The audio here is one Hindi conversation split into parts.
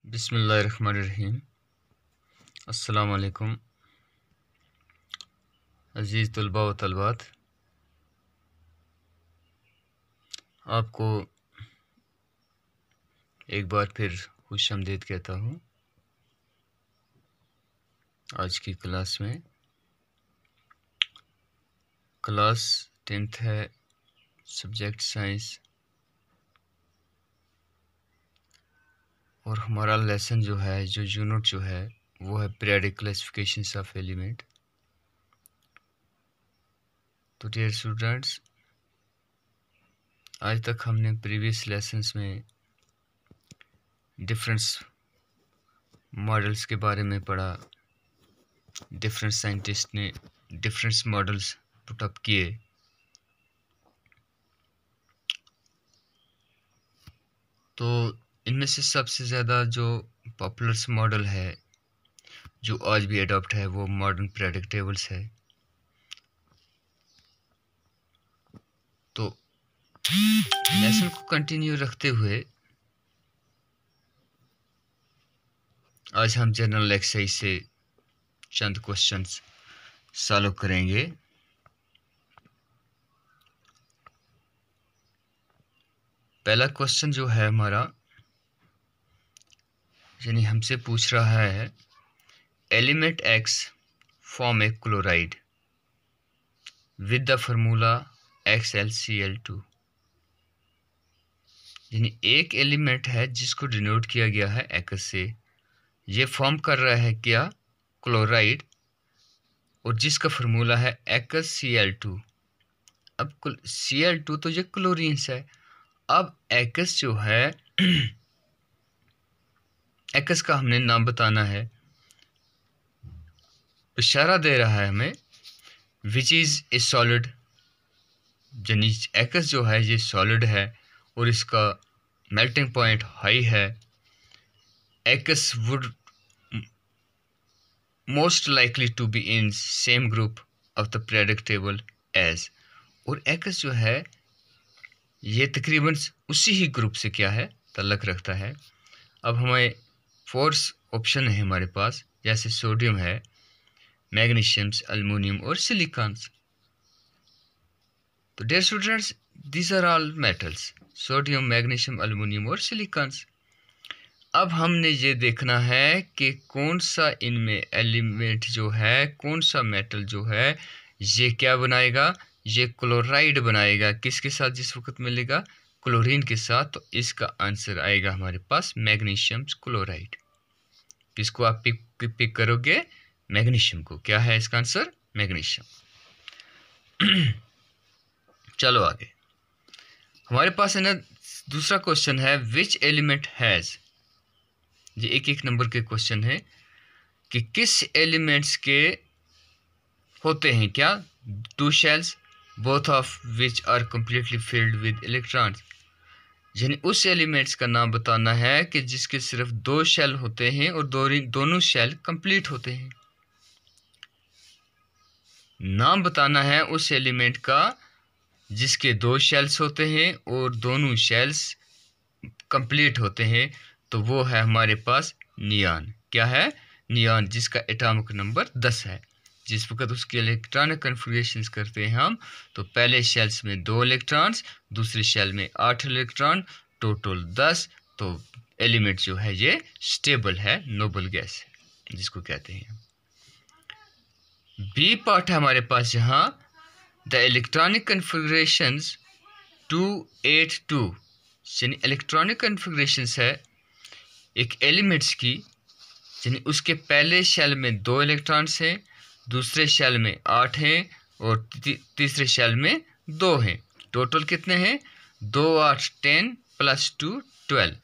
बिस्मिल्लाहिर्रहमानिर्रहीम। अस्सलाम वालेकुम अज़ीज़ तलबा व तलबात, आपको एक बार फिर खुशामदीद कहता हूँ आज की क्लास में। क्लास 10th है, सब्जेक्ट साइंस, और हमारा लेसन जो है, जो यूनिट जो है वो है पीरियोडिक क्लासिफिकेशंस ऑफ एलिमेंट। तो डियर स्टूडेंट्स, आज तक हमने प्रीवियस लेसन्स में डिफरेंस मॉडल्स के बारे में पढ़ा। डिफरेंट साइंटिस्ट ने डिफरेंट मॉडल्स पुट अप किए। तो इनमें से सबसे ज़्यादा जो पॉपुलर मॉडल है जो आज भी अडॉप्ट है वो मॉडर्न पीरियोडिक टेबल्स है। तो लेसन को कंटिन्यू रखते हुए आज हम जनरल एक्सरसाइज से चंद क्वेश्चंस सॉल्व करेंगे। पहला क्वेश्चन जो है हमारा, यानी हमसे पूछ रहा है element x form A chloride with the formula XlCl2। यानी एक एलिमेंट है जिसको डिनोट किया गया है एक्स से, ये फॉर्म कर रहा है क्या, क्लोराइड, और जिसका फार्मूला है XCl2। अब Cl2 तो ये क्लोरीन्स है। अब एक्स जो है एक्स का हमने नाम बताना है। इशारा दे रहा है हमें विच इज़ ए सॉलिड, यानी एक्स जो है ये सॉलिड है और इसका मेल्टिंग पॉइंट हाई है। X would most likely to be in same group of the periodic table as, और एक्स जो है ये तकरीबन उसी ही ग्रुप से क्या है, तल्लक रखता है। अब हमें 4 ऑप्शन है हमारे पास, जैसे सोडियम है, मैग्नीशियम्स, अल्युमिनियम और सिलिकॉन्स। तो dear students, these are all metals, sodium, magnesium, aluminium और सिलिकॉन्स। अब हमने ये देखना है कि कौन सा इनमें एलिमेंट जो है, कौन सा मेटल जो है ये क्या बनाएगा, ये क्लोराइड बनाएगा। किसके साथ जिस वक्त मिलेगा, क्लोरीन के साथ। तो इसका आंसर आएगा हमारे पास मैग्नीशियम क्लोराइड। किसको आप पिक करोगे, मैग्नीशियम को। क्या है इसका आंसर, मैग्नीशियम। चलो आगे, हमारे पास है ना दूसरा क्वेश्चन है विच एलिमेंट हैज, ये एक नंबर के क्वेश्चन है कि किस एलिमेंट्स के होते हैं क्या, 2 shells both of which are completely filled with electrons. यानी उस एलिमेंट्स का नाम बताना है कि जिसके सिर्फ 2 शेल होते हैं और दोनों शेल कंप्लीट होते हैं। नाम बताना है उस एलिमेंट का जिसके 2 शेल्स होते हैं और दोनों शेल्स कंप्लीट होते हैं। तो वो है हमारे पास नियॉन। क्या है, नियॉन, जिसका एटॉमिक नंबर 10 है। जिस वक्त उसके इलेक्ट्रॉनिक कन्फिगरेशंस करते हैं हम, तो पहले शेल्स में 2 इलेक्ट्रॉन्स, दूसरे शेल में 8 इलेक्ट्रॉन, टोटल 10। तो एलिमेंट जो है ये स्टेबल है, नोबल गैस है जिसको कहते हैं। बी पार्ट है हमारे पास यहाँ, द इलेक्ट्रॉनिक कन्फिगरेशंस 282, यानी इलेक्ट्रॉनिक कन्फिगरेशंस है एक एलिमेंट्स की, यानी उसके पहले शेल में 2 इलेक्ट्रॉन्स हैं, दूसरे शेल में 8 हैं और तीसरे शेल में 2 हैं। टोटल कितने हैं, 2 8 10 + 2 12,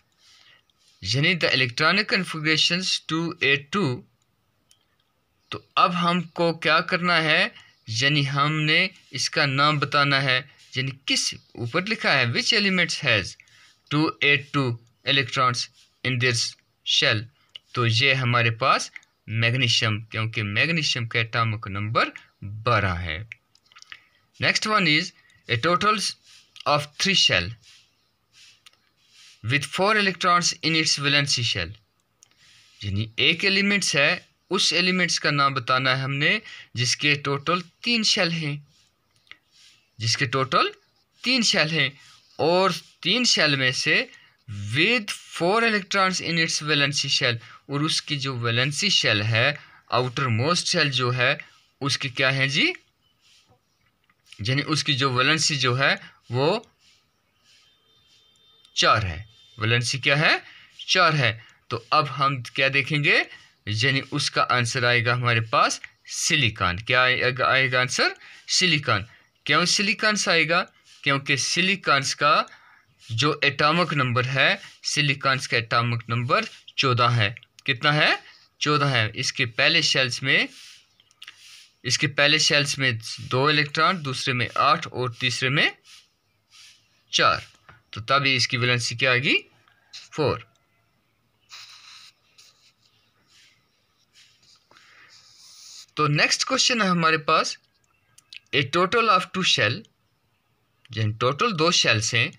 यानी द इलेक्ट्रॉनिक कन्फिगरेशंस 282। तो अब हमको क्या करना है, यानी हमने इसका नाम बताना है, यानी किस, ऊपर लिखा है which elements has 282 electrons in this shell. तो ये हमारे पास मैग्नीशियम, क्योंकि मैग्नीशियम का एटॉमिक नंबर 12 है। Next one is a total of 3 shell with 4 electrons in its valency shell। यानी एक एलिमेंट्स है, उस एलिमेंट्स का नाम बताना है हमने जिसके टोटल 3 शेल हैं, जिसके टोटल 3 शेल हैं, और 3 शेल में से with 4 electrons in its valency shell, और उसकी जो वैलेंसी शेल है, आउटर मोस्ट शेल जो है, उसकी क्या है जी, यानी उसकी जो वैलेंसी जो है वो 4 है। वैलेंसी क्या है? 4 है। तो अब हम क्या देखेंगे, यानी उसका आंसर आएगा हमारे पास सिलिकॉन। क्या आएगा आंसर? सिलिकॉन। क्यों सिलिकॉन आएगा? क्योंकि सिलिकॉन्स का जो एटॉमिक नंबर है, सिलिकॉन्स का एटॉमिक नंबर 14 है। कितना है? 14 है। इसके पहले शेल्स में 2 इलेक्ट्रॉन, दूसरे में 8 और तीसरे में 4। तो तभी इसकी वैलेंसी क्या आएगी? 4। तो नेक्स्ट क्वेश्चन है हमारे पास, ए टोटल ऑफ 2 शेल, यानी टोटल 2 शेल्स हैं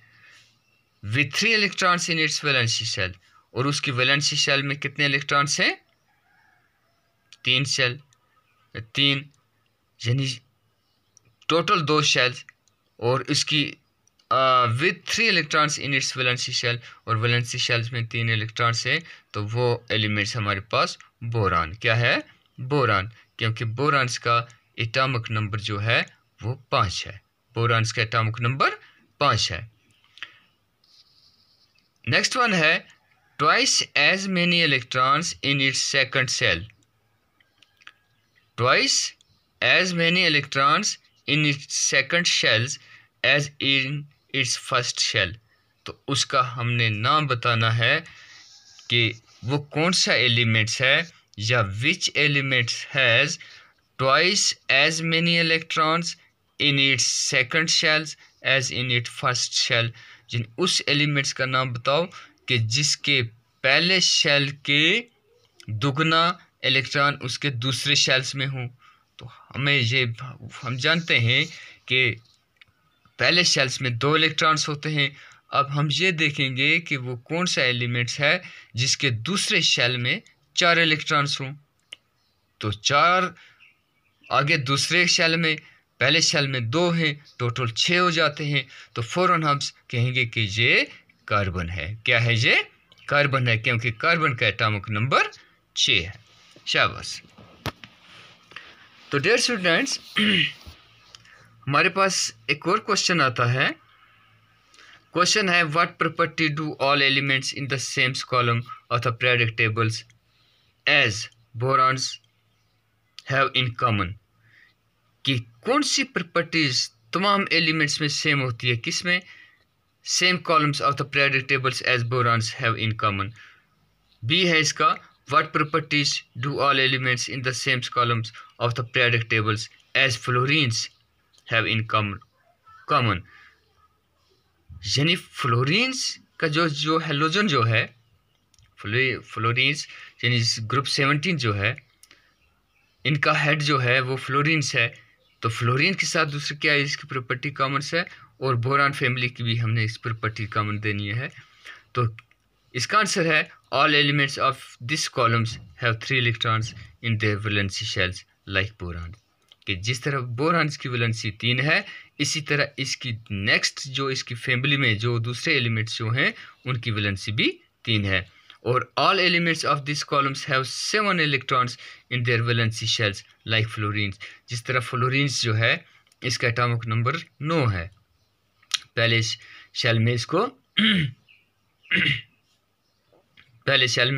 with 3 electrons in its valency shell, और उसकी वैलेंसी शेल में कितने इलेक्ट्रॉन्स हैं? 3 शेल, 3, यानी टोटल 2 शेल्स, और इसकी with 3 electrons in its valency shell, और वैलेंसी शेल्स में 3 इलेक्ट्रॉन्स हैं, तो वो एलिमेंट्स हमारे पास बोरान। क्या है? बोरान। क्योंकि बोरान्स का एटॉमिक नंबर जो है वो 5 है। बोरान्स का एटॉमिक नंबर 5 है। नेक्स्ट वन है, twice as many electrons in its second shell. Twice as many electrons in its second shells as in its first shell. तो उसका हमने नाम बताना है कि वो कौन सा एलिमेंट्स है, या which elements has twice as many electrons in its second shells as in it first shell. जिन उस एलिमेंट्स का नाम बताओ कि जिसके पहले शेल के दुगना इलेक्ट्रॉन उसके दूसरे शेल्स में हों। तो हम जानते हैं कि पहले शेल्स में 2 इलेक्ट्रॉन्स होते हैं। अब हम ये देखेंगे कि वो कौन सा एलिमेंट्स है जिसके दूसरे शेल में 4 इलेक्ट्रॉन्स हों। तो 4 आगे दूसरे शेल में, पहले शेल में 2 हैं, टोटल 6 हो जाते हैं। तो फ़ौरन हम कहेंगे कि ये कार्बन है। क्या है? ये कार्बन है, क्योंकि कार्बन का एटॉमिक नंबर 6 है। शाबाश। तो डियर स्टूडेंट्स, हमारे पास एक और क्वेश्चन आता है। क्वेश्चन है, what property do all elements in the same column of the periodic tables as borons have in common. कि कौन सी प्रॉपर्टीज तमाम एलिमेंट्स में सेम होती है? किस में? Same columns of the periodic tables as borons have in common. B है इसका, what properties do all elements in the same columns of the periodic tables as fluorines have in common. यानी फ्लोरीन्स का जो हेलोजन जो है, फ्लोरीन्स यानी ग्रुप 17 जो है, इनका हेड जो है वो फ्लोरीन्स है। तो फ्लोरीन के साथ दूसरी क्या है, इसकी प्रॉपर्टी कॉमन है, और बोरान फैमिली की भी हमने इस प्रॉपर्टी कॉमन देनी है। तो इसका आंसर है, all elements of this columns have 3 electrons in their valency shells like boron. कि जिस तरह बोरान की वैलेंसी 3 है, इसी तरह इसकी नेक्स्ट जो इसकी फैमिली में जो दूसरे एलिमेंट्स जो हैं उनकी वैलेंसी भी 3 है। और all elements of this columns have 7 electrons in their valency shells like fluorines. जिस तरह फ्लोरीन्स जो है इसका एटॉमिक नंबर 9 है। पहले शेल में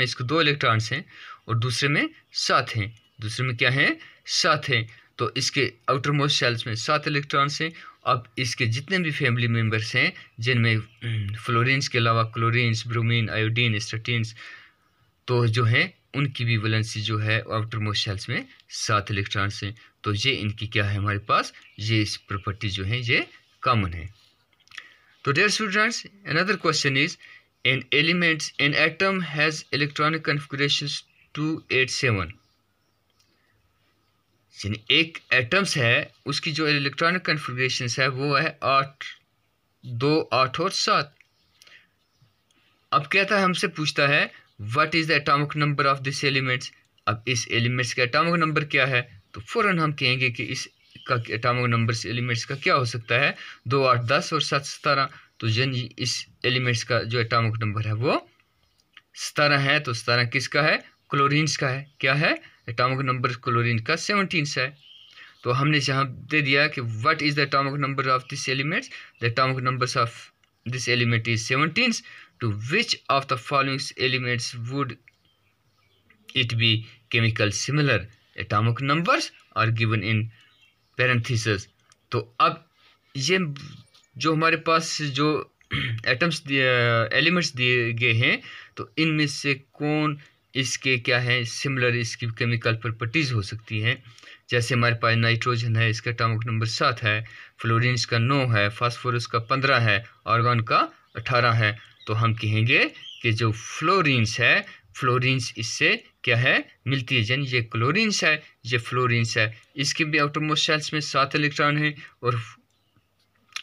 इसको 2 इलेक्ट्रॉन्स हैं, और दूसरे में 7 हैं। दूसरे में क्या है? 7 हैं। तो इसके आउटर मोस्ट शेल्स में 7 इलेक्ट्रॉन्स हैं। अब इसके जितने भी फैमिली मेंबर्स हैं, जिनमें फ्लोरीन्स के अलावा क्लोरीन्स, ब्रोमीन, आयोडीन, स्टेटिन्स, तो जो हैं उनकी भी वैलेंसी जो है आउटर मोस्ट शेल्स में 7 इलेक्ट्रॉन्स हैं। तो ये इनकी क्या है हमारे पास, ये इस प्रॉपर्टी जो है ये कॉमन है। तो dear students, another question is, an atom has electronic configurations 287। यानी एक एटम्स है, उसकी जो इलेक्ट्रॉनिक कन्फिगरेशन है वो है 8, 2, 8 और 7। अब कहता है, हमसे पूछता है what is the atomic number of this elements. अब इस एलिमेंट्स का एटॉमिक नंबर क्या है, तो फ़ौरन हम कहेंगे कि इस का एटॉमिक नंबर इस एलिमेंट्स का क्या हो सकता है, 2, 8, 10 और 7, 17। तो यानी इस एलिमेंट्स का जो एटॉमिक नंबर है वो 17 है। तो 17 किसका है, क्लोरीन्स का है। क्या है, एटॉमिक नंबर क्लोरीन का 17 है। तो हमने यहाँ दे दिया कि what is the atomic number of this elements, the atomic numbers of this element is 17। To which of the following elements would it be chemical similar, atomic numbers are given in parenthesis. तो अब ये जो हमारे पास जो एटम्स एलिमेंट्स दिए गए हैं, तो इनमें से कौन इसके क्या है सिमिलर, इसकी केमिकल प्रॉपर्टीज़ हो सकती हैं। जैसे हमारे पास नाइट्रोजन है, इसका एटॉमिक नंबर 7 है, फ्लोरीन्स का 9 है, फास्फोरस का 15 है, आर्गन का 18 है। तो हम कहेंगे कि जो फ्लोरीन्स है, फ्लोरीन्स इससे क्या है मिलती है, यानी ये क्लोरीन्स है, ये फ्लोरीन्स है। इसके भी आउटर मोस्ट शेल्स में 7 इलेक्ट्रॉन हैं और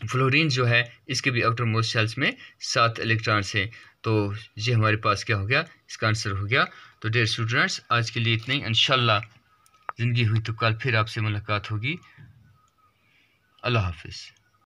फ्लोरीन जो है इसके भी आउटर मोस्ट शेल्स में 7 इलेक्ट्रॉन्स हैं। तो ये हमारे पास क्या हो गया, इसका आंसर हो गया। तो डियर स्टूडेंट्स, आज के लिए इतना ही। इंशाल्लाह ज़िंदगी हुई तो कल फिर आपसे मुलाकात होगी। अल्लाह हाफिज़।